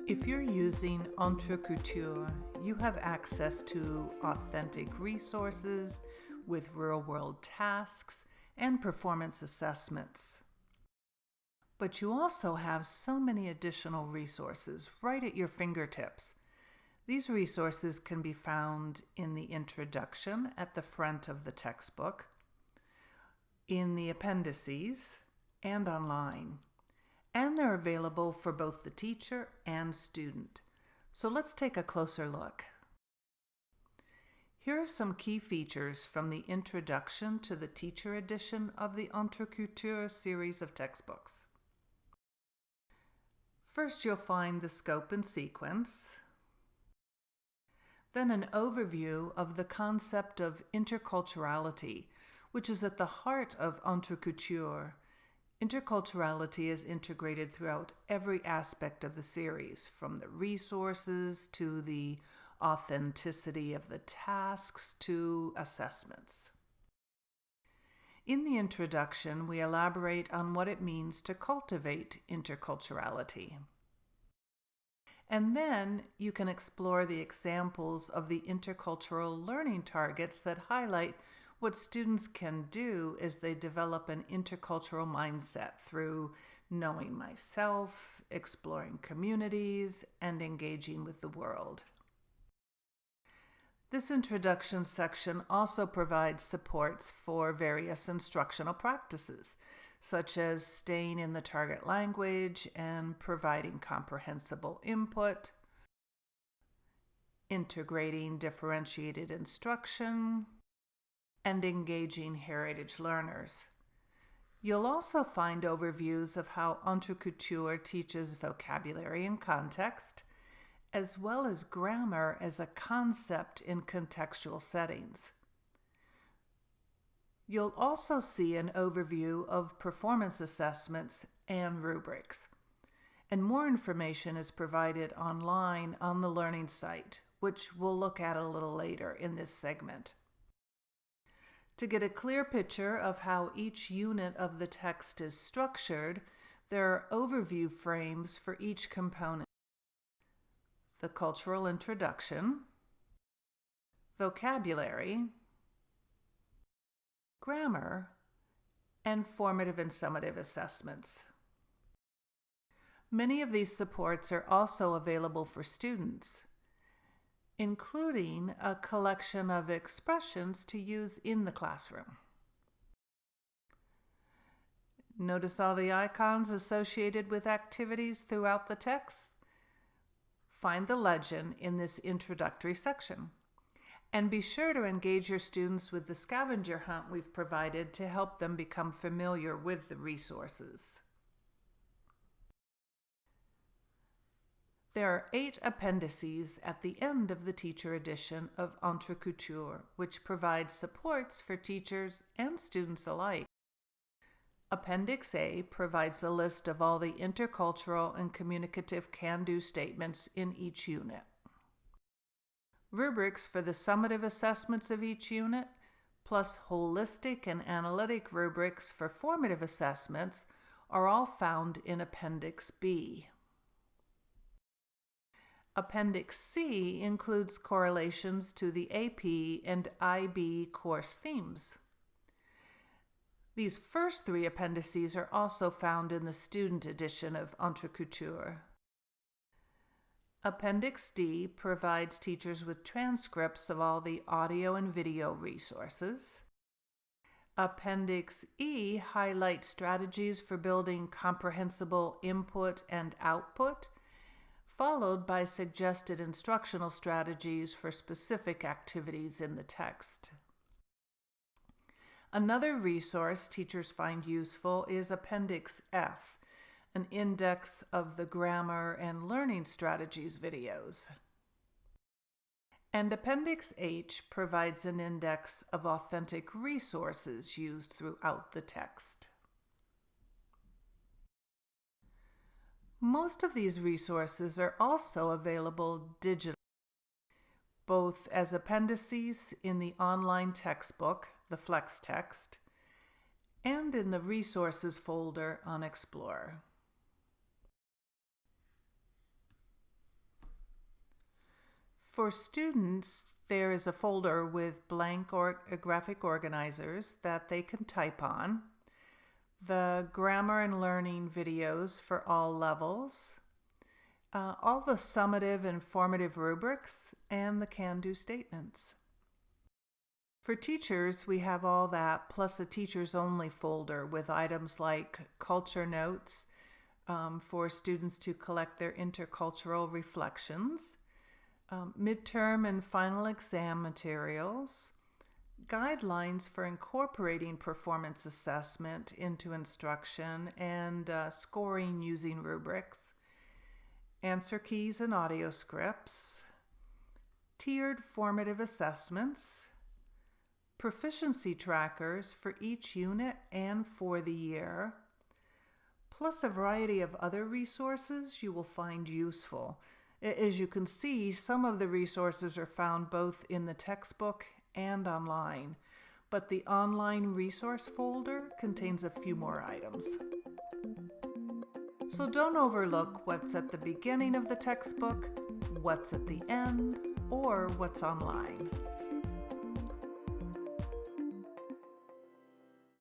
If you're using EntreCultures, you have access to authentic resources with real-world tasks and performance assessments. But you also have so many additional resources right at your fingertips. These resources can be found in the introduction at the front of the textbook, in the appendices, and online. And they're available for both the teacher and student. So let's take a closer look. Here are some key features from the introduction to the teacher edition of the EntreCultures series of textbooks. First, you'll find the scope and sequence, then an overview of the concept of interculturality, which is at the heart of EntreCultures. Interculturality is integrated throughout every aspect of the series, from the resources to the authenticity of the tasks to assessments. In the introduction, we elaborate on what it means to cultivate interculturality. And then you can explore the examples of the intercultural learning targets that highlight what students can do as they develop an intercultural mindset through knowing myself, exploring communities, and engaging with the world. This introduction section also provides supports for various instructional practices, such as staying in the target language and providing comprehensible input, integrating differentiated instruction, and engaging heritage learners. You'll also find overviews of how EntreCultures teaches vocabulary and context, as well as grammar as a concept in contextual settings. You'll also see an overview of performance assessments and rubrics. And more information is provided online on the learning site, which we'll look at a little later in this segment. To get a clear picture of how each unit of the text is structured, there are overview frames for each component: the cultural introduction, vocabulary, grammar, and formative and summative assessments. Many of these supports are also available for students, including a collection of expressions to use in the classroom. Notice all the icons associated with activities throughout the text? Find the legend in this introductory section. And be sure to engage your students with the scavenger hunt we've provided to help them become familiar with the resources. There are 8 appendices at the end of the teacher edition of EntreCultures, which provides supports for teachers and students alike. Appendix A provides a list of all the intercultural and communicative can-do statements in each unit. Rubrics for the summative assessments of each unit, plus holistic and analytic rubrics for formative assessments, are all found in Appendix B. Appendix C includes correlations to the AP and IB course themes. These first 3 appendices are also found in the student edition of EntreCultures. Appendix D provides teachers with transcripts of all the audio and video resources. Appendix E highlights strategies for building comprehensible input and output, followed by suggested instructional strategies for specific activities in the text. Another resource teachers find useful is Appendix F, an index of the grammar and learning strategies videos. And Appendix H provides an index of authentic resources used throughout the text. Most of these resources are also available digitally, both as appendices in the online textbook, the FlexText, and in the resources folder on Explorer. For students, there is a folder with blank graphic organizers that they can type on, the grammar and learning videos for all levels, all the summative and formative rubrics, and the can-do statements. For teachers, we have all that, plus a teachers only folder with items like culture notes for students to collect their intercultural reflections, midterm and final exam materials, guidelines for incorporating performance assessment into instruction and scoring using rubrics, answer keys and audio scripts, tiered formative assessments, proficiency trackers for each unit and for the year, plus a variety of other resources you will find useful. As you can see, some of the resources are found both in the textbook and online, but the online resource folder contains a few more items. So don't overlook what's at the beginning of the textbook, what's at the end, or what's online.